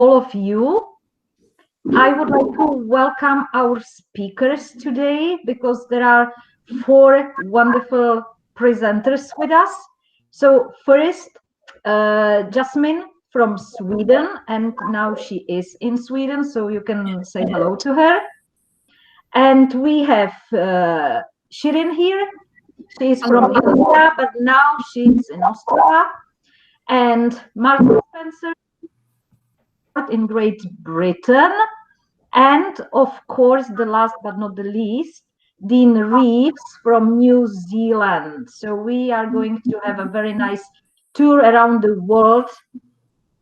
all of you. I would like to welcome our speakers today because there are 4 wonderful presenters with us. So first, Jasmine from Sweden, and now she is in Sweden, so you can say hello to her. And we have Shirin here. She is from India, but now she's in Austria. And Martin Spencer in Great Britain. And of course, the last but not the least, Dean Reeves from New Zealand. So we are going to have a very nice tour around the world,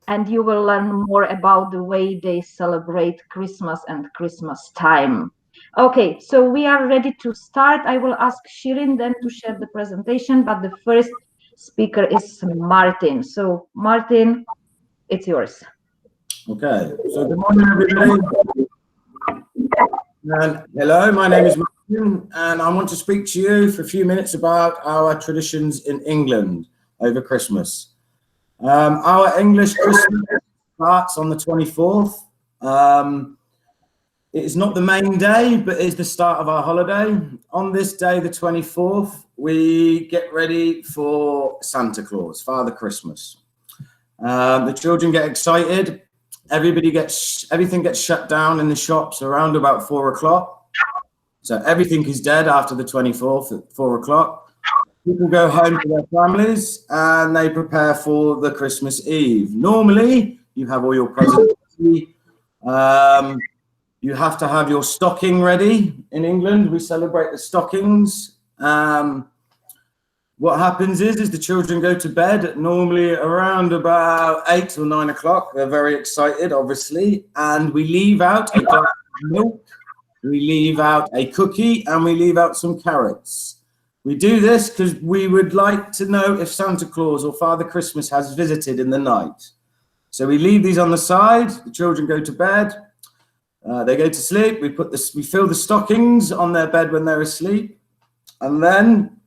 and you will learn more about the way they celebrate Christmas and Christmas time. Okay, so we are ready to start. I will ask Shirin then to share the presentation, but the first speaker is Martin. So Martin, it's yours. Okay, so good morning everybody. And hello, my name is Martin, and I want to speak to you for a few minutes about our traditions in England over Christmas. Our English Christmas starts on the 24th. It is not the main day, but it's the start of our holiday. On this day, the 24th, we get ready for Santa Claus, Father Christmas. The children get excited. Everything gets shut down in the shops around about 4 o'clock. So everything is dead after the 24th at 4 o'clock. People go home to their families and they prepare for the Christmas Eve. Normally, you have all your presents ready. You have to have your stocking ready. In England, we celebrate the stockings. What happens is the children go to bed normally around about 8 or 9 o'clock. They're very excited, obviously. And we leave out a glass of milk, we leave out a cookie, and we leave out some carrots. We do this because we would like to know if Santa Claus or Father Christmas has visited in the night. So we leave these on the side. The children go to bed. They go to sleep. We fill the stockings on their bed when they're asleep. And then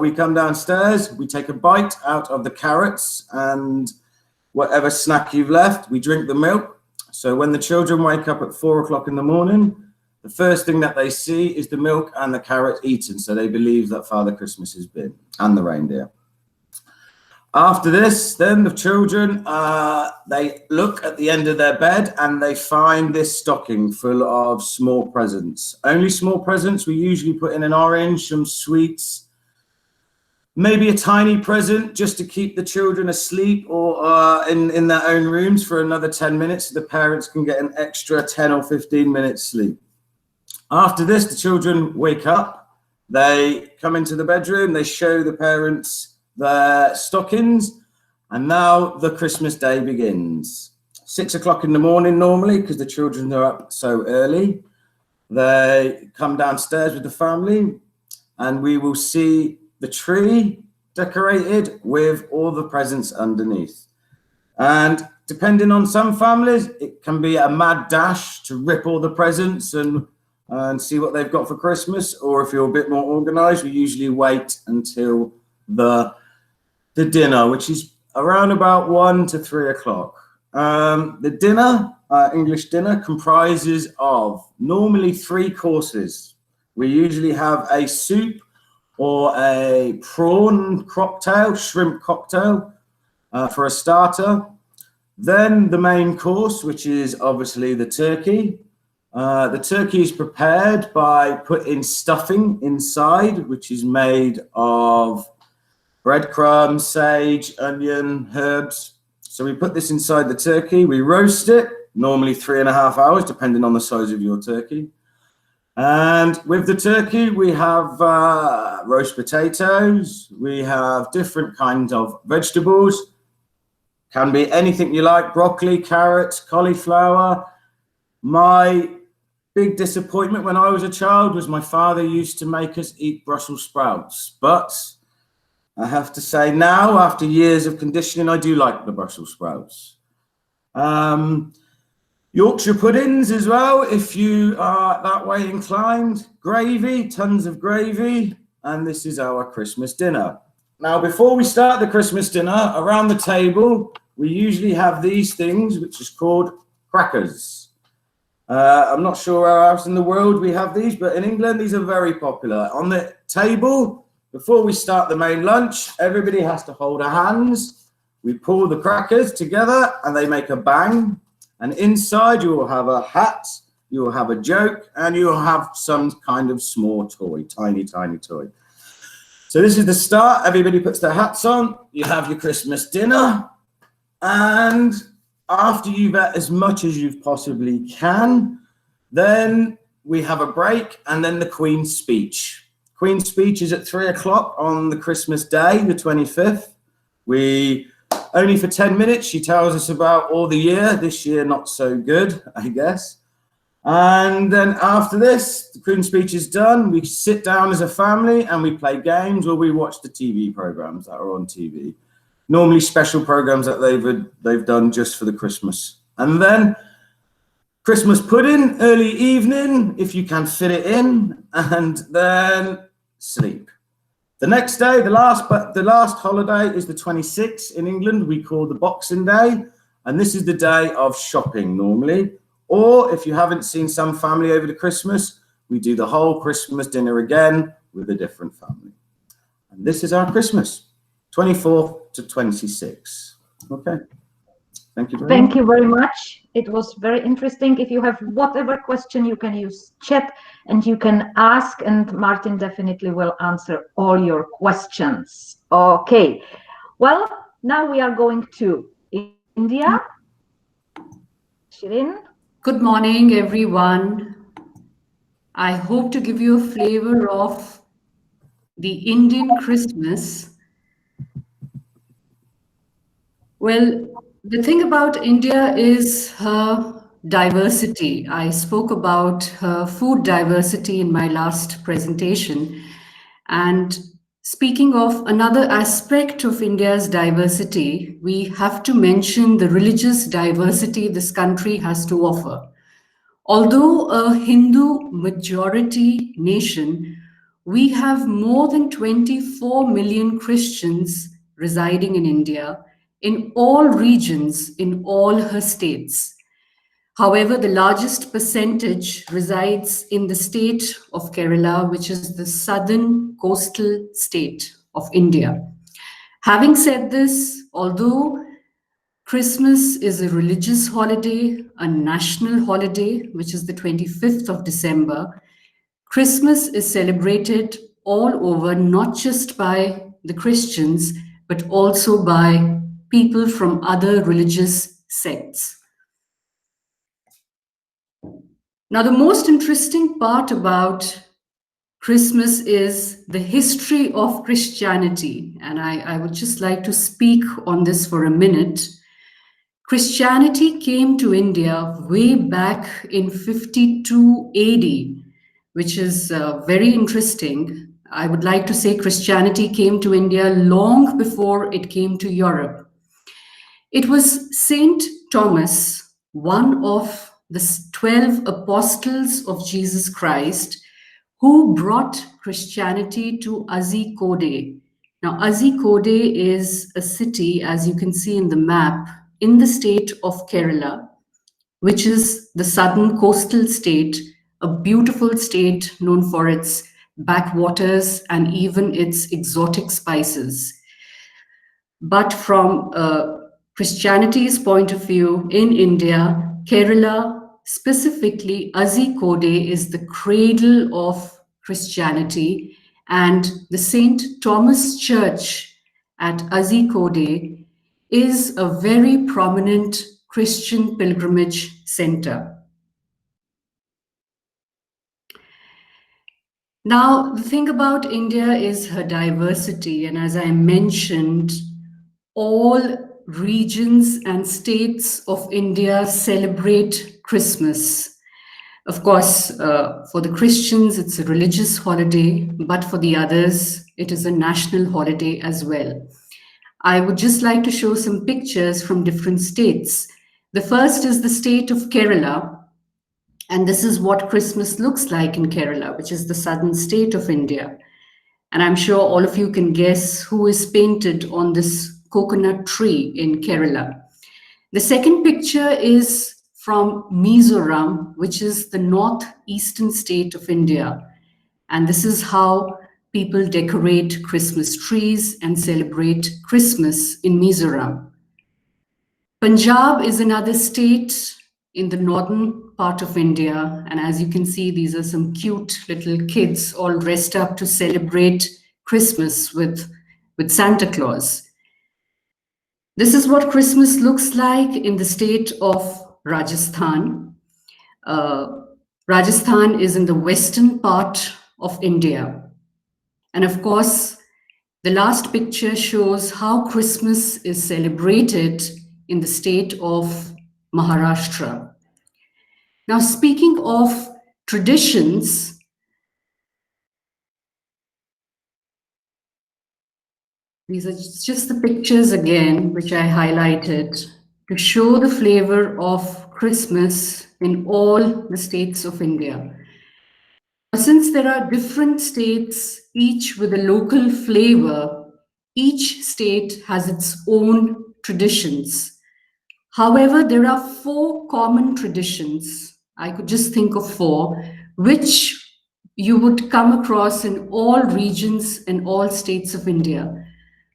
we come downstairs, we take a bite out of the carrots and whatever snack you've left, we drink the milk. So when the children wake up at 4 o'clock in the morning, the first thing that they see is the milk and the carrot eaten. So they believe that Father Christmas has been, and the reindeer. After this, then the children, they look at the end of their bed and they find this stocking full of small presents. Only small presents. We usually put in an orange, some sweets, maybe a tiny present just to keep the children asleep or in their own rooms for another 10 minutes so the parents can get an extra 10 or 15 minutes sleep. After this, the children wake up, they come into the bedroom, they show the parents their stockings, and now the Christmas day begins. 6 o'clock in the morning normally, because the children are up so early. They come downstairs with the family and we will see the tree decorated with all the presents underneath. And depending on some families, it can be a mad dash to rip all the presents and see what they've got for Christmas. Or if you're a bit more organized, we usually wait until the dinner, which is around about 1 to 3 o'clock. The dinner, English dinner, comprises of normally 3 courses. We usually have a soup or a prawn cocktail, shrimp cocktail for a starter. Then the main course, which is obviously the turkey. The turkey is prepared by putting stuffing inside, which is made of breadcrumbs, sage, onion, herbs. So we put this inside the turkey. We roast it, normally 3.5 hours, depending on the size of your turkey. And with the turkey, we have roast potatoes. We have different kinds of vegetables. Can be anything you like, broccoli, carrots, cauliflower. My big disappointment when I was a child was my father used to make us eat Brussels sprouts. But I have to say now, after years of conditioning, I do like the Brussels sprouts. Yorkshire puddings as well, if you are that way inclined. Gravy, tons of gravy. And this is our Christmas dinner. Now, before we start the Christmas dinner, around the table, we usually have these things, which is called crackers. I'm not sure where else in the world we have these, but in England, these are very popular. On the table, before we start the main lunch, everybody has to hold our hands. We pull the crackers together and they make a bang. And inside you will have a hat, you will have a joke, and you will have some kind of small toy, tiny, tiny toy. So this is the start. Everybody puts their hats on. You have your Christmas dinner. And after you've ate as much as you possibly can, then we have a break and then the Queen's speech. Queen's speech is at 3 o'clock on the Christmas day, the 25th. Only for 10 minutes, she tells us about all the year. This year, not so good, I guess. And then after this, the Queen's speech is done. We sit down as a family and we play games or we watch the TV programs that are on TV. Normally special programs that they've done just for the Christmas. And then Christmas pudding, early evening, if you can fit it in, and then sleep. The next day, the last holiday is the 26th in England. We call the Boxing Day, and this is the day of shopping normally. Or if you haven't seen some family over the Christmas, we do the whole Christmas dinner again with a different family. And this is our Christmas, 24th to 26th. Okay. Thank you very much. Thank you very much. It was very interesting. If you have whatever question, you can use chat and you can ask, and Martin definitely will answer all your questions. Okay. Well, now we are going to India. Shirin. Good morning, everyone. I hope to give you a flavor of the Indian Christmas. Well, the thing about India is her diversity. I spoke about her food diversity in my last presentation. And speaking of another aspect of India's diversity, we have to mention the religious diversity this country has to offer. Although a Hindu majority nation, we have more than 24 million Christians residing in India, in all regions, in all her states. However, the largest percentage resides in the state of Kerala, which is the southern coastal state of India. Having said this, although Christmas is a religious holiday, a national holiday, which is the 25th of December, Christmas is celebrated all over, not just by the Christians, but also by people from other religious sects. Now, the most interesting part about Christmas is the history of Christianity, and I would just like to speak on this for a minute. Christianity came to India way back in 52 AD, which is very interesting. I would like to say Christianity came to India long before it came to Europe. It was Saint Thomas, one of the 12 apostles of Jesus Christ, who brought Christianity to Kozhikode. Now, Kozhikode is a city, as you can see in the map, in the state of Kerala, which is the southern coastal state, a beautiful state known for its backwaters and even its exotic spices. But from Christianity's point of view in India, Kerala, specifically Kozhikode, is the cradle of Christianity, and the St. Thomas Church at Kozhikode is a very prominent Christian pilgrimage center. Now, the thing about India is her diversity, and as I mentioned, all regions and states of India celebrate Christmas. Of course, for the Christians, it's a religious holiday, but for the others, it is a national holiday as well. I would just like to show some pictures from different states. The first is the state of Kerala, and this is what Christmas looks like in Kerala, which is the southern state of India. And I'm sure all of you can guess who is painted on this coconut tree in Kerala. The second picture is from Mizoram, which is the northeastern state of India. And this is how people decorate Christmas trees and celebrate Christmas in Mizoram. Punjab is another state in the northern part of India. And as you can see, these are some cute little kids all dressed up to celebrate Christmas with Santa Claus. This is what Christmas looks like in the state of Rajasthan. Rajasthan is in the western part of India. And of course, the last picture shows how Christmas is celebrated in the state of Maharashtra. Now, speaking of traditions, these are just the pictures again, which I highlighted to show the flavor of Christmas in all the states of India. Since there are different states, each with a local flavor, each state has its own traditions. However, there are 4 common traditions. I could just think of 4, which you would come across in all regions and all states of India.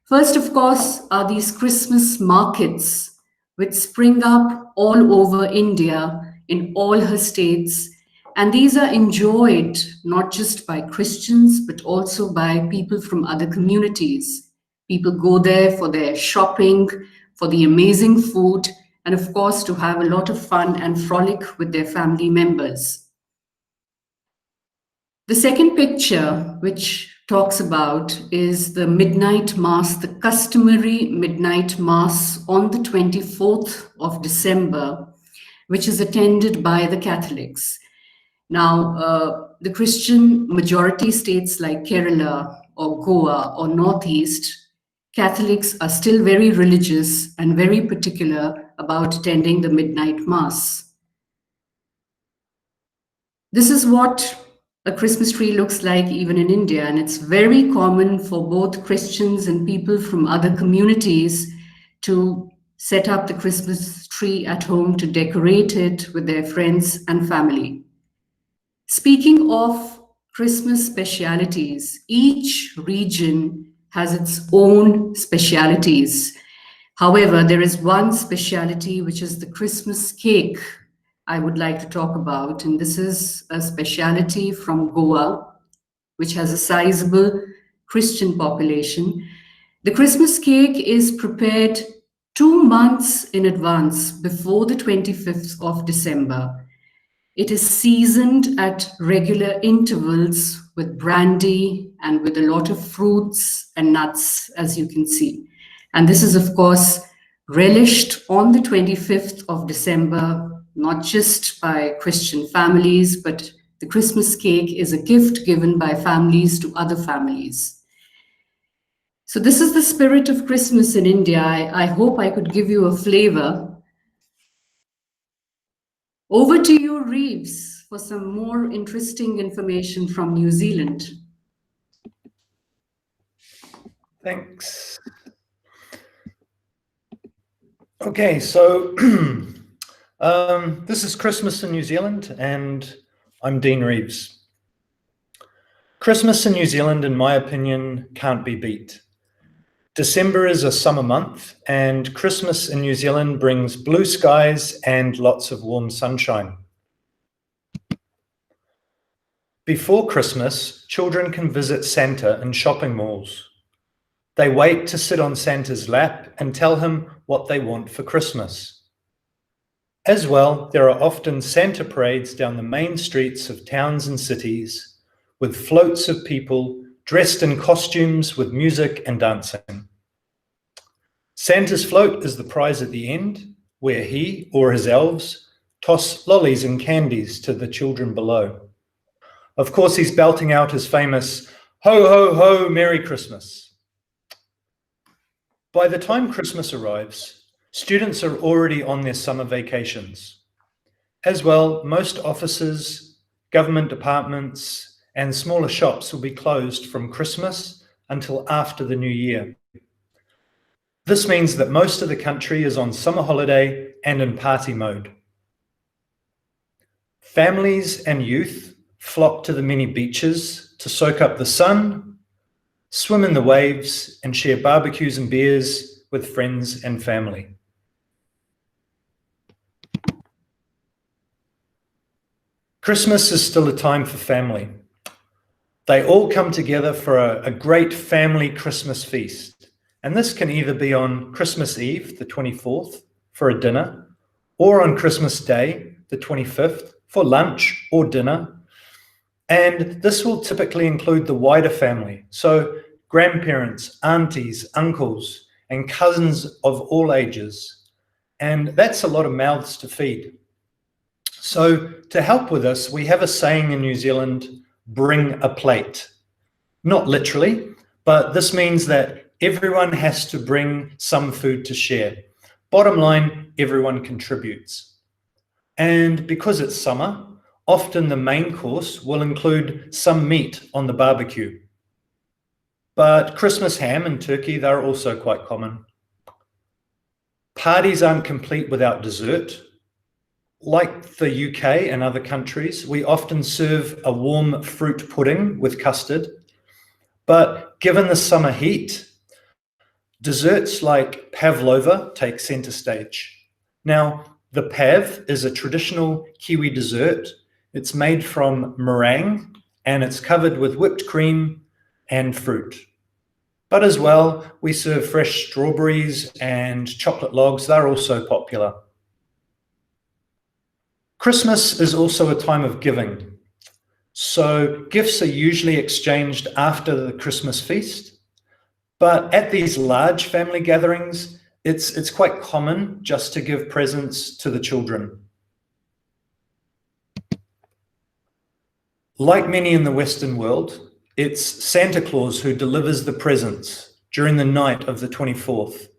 First, of course, are these Christmas markets, which spring up all over India in all her states. And these are enjoyed not just by Christians, but also by people from other communities. People go there for their shopping, for the amazing food, and of course, to have a lot of fun and frolic with their family members. The second picture, which talks about, is the midnight mass, the customary midnight mass on the 24th of December, which is attended by the Catholics. Now, the Christian majority states like Kerala or Goa or Northeast, Catholics are still very religious and very particular about attending the midnight mass. This is what a Christmas tree looks like even in India, and it's very common for both Christians and people from other communities to set up the Christmas tree at home to decorate it with their friends and family. Speaking of Christmas specialities, each region has its own specialities. However, there is one speciality, which is the Christmas cake, I would like to talk about. And this is a speciality from Goa, which has a sizable Christian population. The Christmas cake is prepared 2 months in advance, before the 25th of December. It is seasoned at regular intervals with brandy and with a lot of fruits and nuts, as you can see. And this is, of course, relished on the 25th of December, not just by Christian families, but the Christmas cake is a gift given by families to other families. So this is the spirit of Christmas in India. I hope I could give you a flavor. Over to you, Reeves, for some more interesting information from New Zealand. Thanks. Okay, so this is Christmas in New Zealand, and I'm Dean Reeves. Christmas in New Zealand, in my opinion, can't be beat. December is a summer month, and Christmas in New Zealand brings blue skies and lots of warm sunshine. Before Christmas, children can visit Santa in shopping malls. They wait to sit on Santa's lap and tell him what they want for Christmas. As well, there are often Santa parades down the main streets of towns and cities, with floats of people dressed in costumes with music and dancing. Santa's float is the prize at the end, where he or his elves toss lollies and candies to the children below. Of course, he's belting out his famous "Ho, ho, ho, Merry Christmas." By the time Christmas arrives, students are already on their summer vacations. As well, most offices, government departments, and smaller shops will be closed from Christmas until after the new year. This means that most of the country is on summer holiday and in party mode. Families and youth flock to the many beaches to soak up the sun, swim in the waves, and share barbecues and beers with friends and family. Christmas is still a time for family. They all come together for a great family Christmas feast. And this can either be on Christmas Eve, the 24th, for a dinner, or on Christmas Day, the 25th, for lunch or dinner. And this will typically include the wider family, so grandparents, aunties, uncles, and cousins of all ages. And that's a lot of mouths to feed. So to help with this, we have a saying in New Zealand, bring a plate. Not literally, but this means that everyone has to bring some food to share. Bottom line, everyone contributes. And because it's summer, often the main course will include some meat on the barbecue. But Christmas ham and turkey, they're also quite common. Parties aren't complete without dessert. Like the UK and other countries, we often serve a warm fruit pudding with custard. But given the summer heat, desserts like pavlova take center stage. Now, the pav is a traditional Kiwi dessert. It's made from meringue and it's covered with whipped cream and fruit. But as well, we serve fresh strawberries and chocolate logs. They're also popular. Christmas is also a time of giving. So gifts are usually exchanged after the Christmas feast. But at these large family gatherings, it's quite common just to give presents to the children. Like many in the Western world, it's Santa Claus who delivers the presents during the night of the 24th.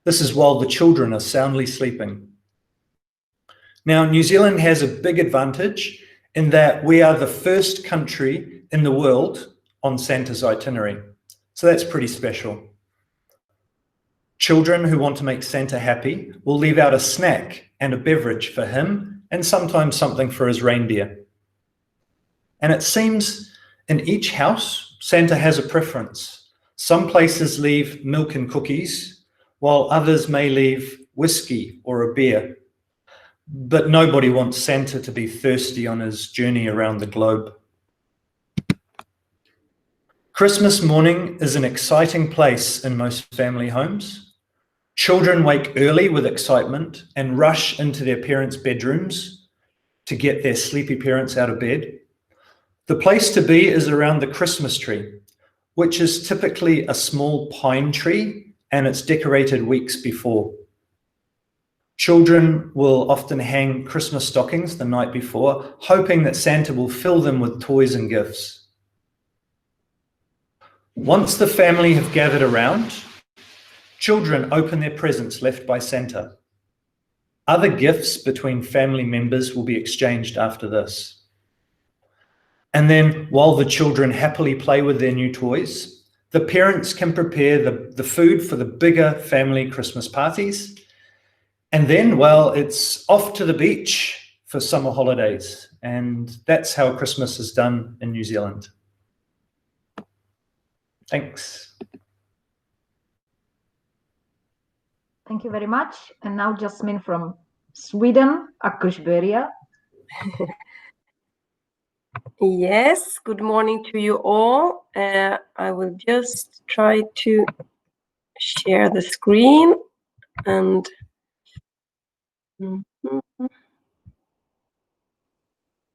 This is while the children are soundly sleeping. Now, New Zealand has a big advantage in that we are the first country in the world on Santa's itinerary. So that's pretty special. Children who want to make Santa happy will leave out a snack and a beverage for him and sometimes something for his reindeer. And it seems in each house, Santa has a preference. Some places leave milk and cookies, while others may leave whiskey or a beer. But nobody wants Santa to be thirsty on his journey around the globe. Christmas morning is an exciting place in most family homes. Children wake early with excitement and rush into their parents' bedrooms to get their sleepy parents out of bed. The place to be is around the Christmas tree, which is typically a small pine tree, and it's decorated weeks before. Children will often hang Christmas stockings the night before, hoping that Santa will fill them with toys and gifts. Once the family have gathered around, children open their presents left by Santa. Other gifts between family members will be exchanged after this. And then while the children happily play with their new toys, the parents can prepare the food for the bigger family Christmas parties. And then, well, it's off to the beach for summer holidays. And that's how Christmas is done in New Zealand. Thanks. Thank you very much. And now Jasmine from Sweden, Akersberga. Yes, good morning to you all. I will just try to share the screen and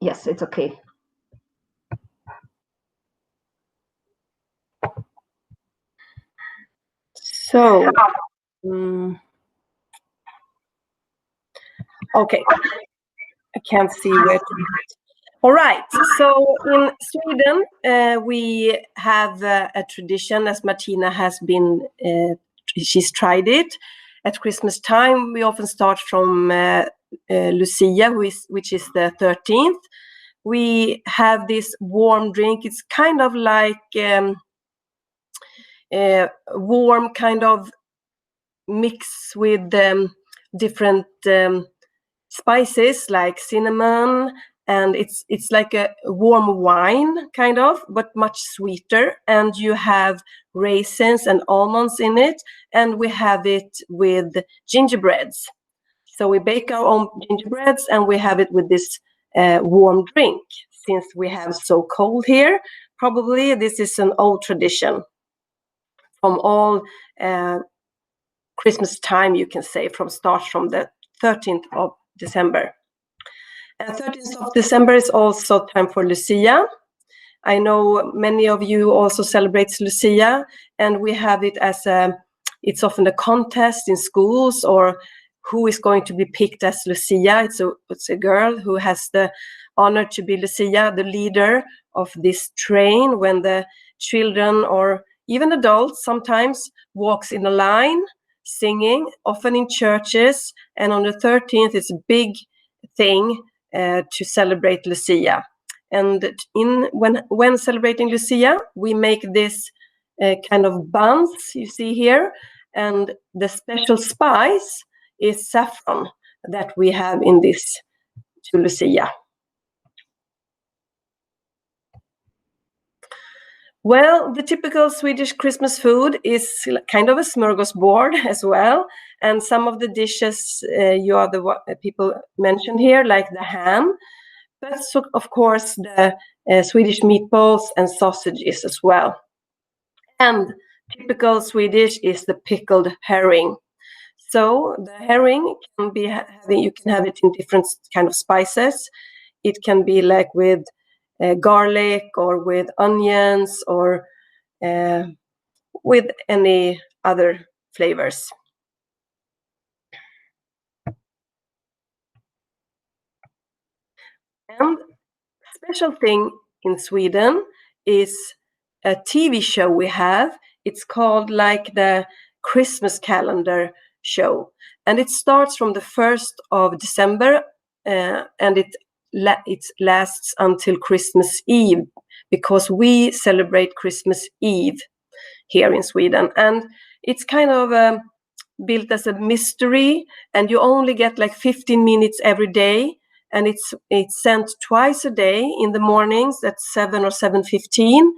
Yes, it's okay. So, okay, I can't see where to. All right, so in Sweden, we have a tradition, as Martina has been, she's tried it. At Christmas time, we often start from Lucia, which is the 13th. We have this warm drink. It's kind of like warm kind of mix with different spices like cinnamon and it's like a warm wine kind of, but much sweeter, and you have raisins and almonds in it, and we have it with gingerbreads. So we bake our own gingerbreads and we have it with this warm drink. Since we have so cold here, probably this is an old tradition from all Christmas time, you can say, from the 13th of December. 13th of December is also time for Lucia. I know many of you also celebrate Lucia, and we have it as it's often a contest in schools, or who is going to be picked as Lucia. It's a girl who has the honor to be Lucia, the leader of this train, when the children or even adults sometimes walks in a line singing, often in churches, and on the 13th it's a big thing to celebrate Lucia. And when celebrating Lucia, we make this kind of buns you see here, and the special spice is saffron that we have in this to Lucia. Well, the typical Swedish Christmas food is kind of a smorgasbord as well, and some of the dishes you are the people mentioned here, like the ham, but so, of course, the Swedish meatballs and sausages as well. And typical Swedish is the pickled herring. So the herring can be you can have it in different kind of spices. It can be like with garlic or with onions or with any other flavors. And special thing in Sweden is a TV show we have. It's called like the Christmas calendar show, and it starts from the 1st of December and it lasts until Christmas Eve, because we celebrate Christmas Eve here in Sweden, and it's kind of built as a mystery, and you only get like 15 minutes every day, and it's sent twice a day in the mornings at 7 or 7:15,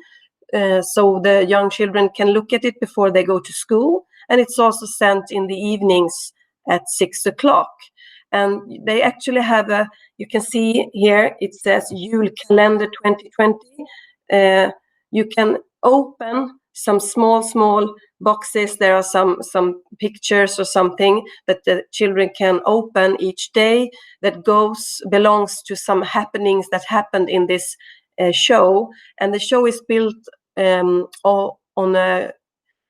so the young children can look at it before they go to school, and it's also sent in the evenings at 6 o'clock. And they actually have you can see here, it says Julkalender 2020. You can open some small boxes. There are some pictures or something that the children can open each day that belongs to some happenings that happened in this show. And the show is built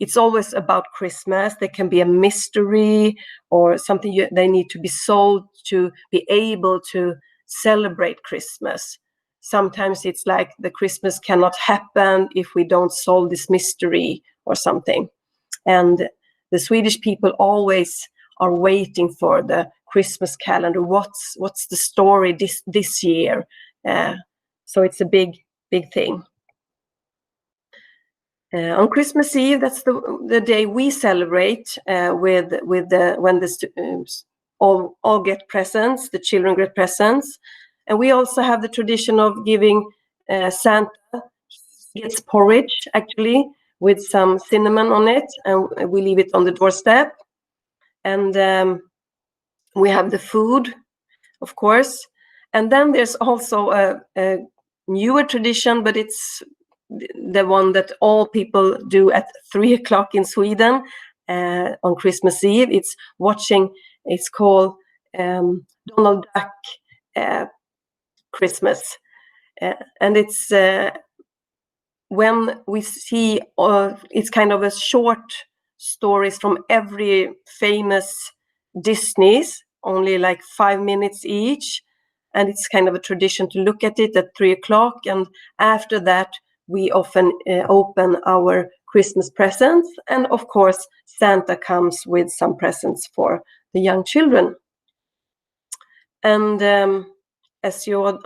it's always about Christmas. There can be a mystery or something they need to be solved to be able to celebrate Christmas. Sometimes it's like the Christmas cannot happen if we don't solve this mystery or something. And the Swedish people always are waiting for the Christmas calendar. What's the story this year? So it's a big thing. On Christmas Eve, that's the day we celebrate when the students all get presents, the children get presents, and we also have the tradition of giving Santa gets porridge actually with some cinnamon on it, and we leave it on the doorstep, and we have the food, of course, and then there's also a newer tradition, but it's the one that all people do at 3 o'clock in Sweden on Christmas Eve. It's called Donald Duck Christmas, and it's when we see it's kind of a short stories from every famous Disney's, only like 5 minutes each, and it's kind of a tradition to look at it at 3 o'clock, and after that we often open our Christmas presents, and of course Santa comes with some presents for the young children. And as you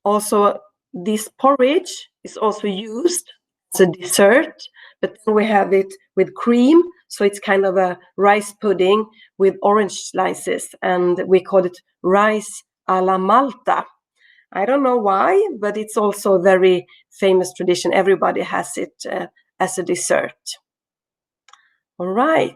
also, this porridge is also used as a dessert, but then we have it with cream, so it's kind of a rice pudding with orange slices, and we call it rice alla Malta. I don't know why, but it's also a very famous tradition. Everybody has it as a dessert. All right.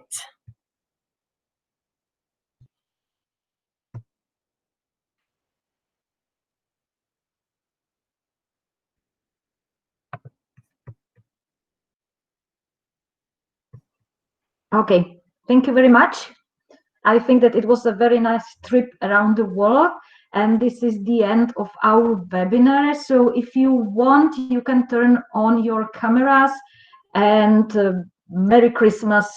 Okay, thank you very much. I think that it was a very nice trip around the world, and this is the end of our webinar. So if you want, you can turn on your cameras, and Merry Christmas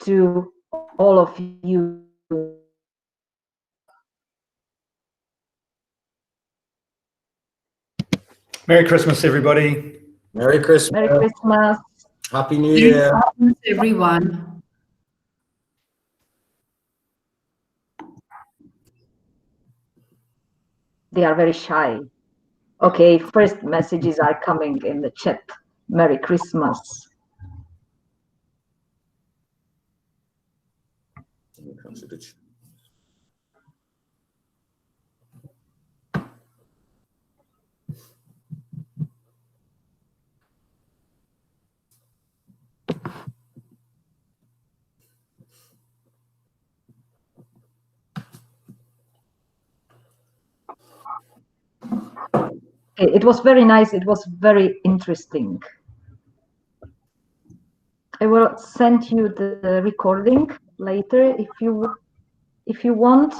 to all of you. Merry Christmas, everybody. Merry Christmas. Merry Christmas. Happy New Year. Everyone. They are very shy. Okay, first messages are coming in the chat. Merry Christmas. It was very nice. It was very interesting. I will send you the recording later if you want.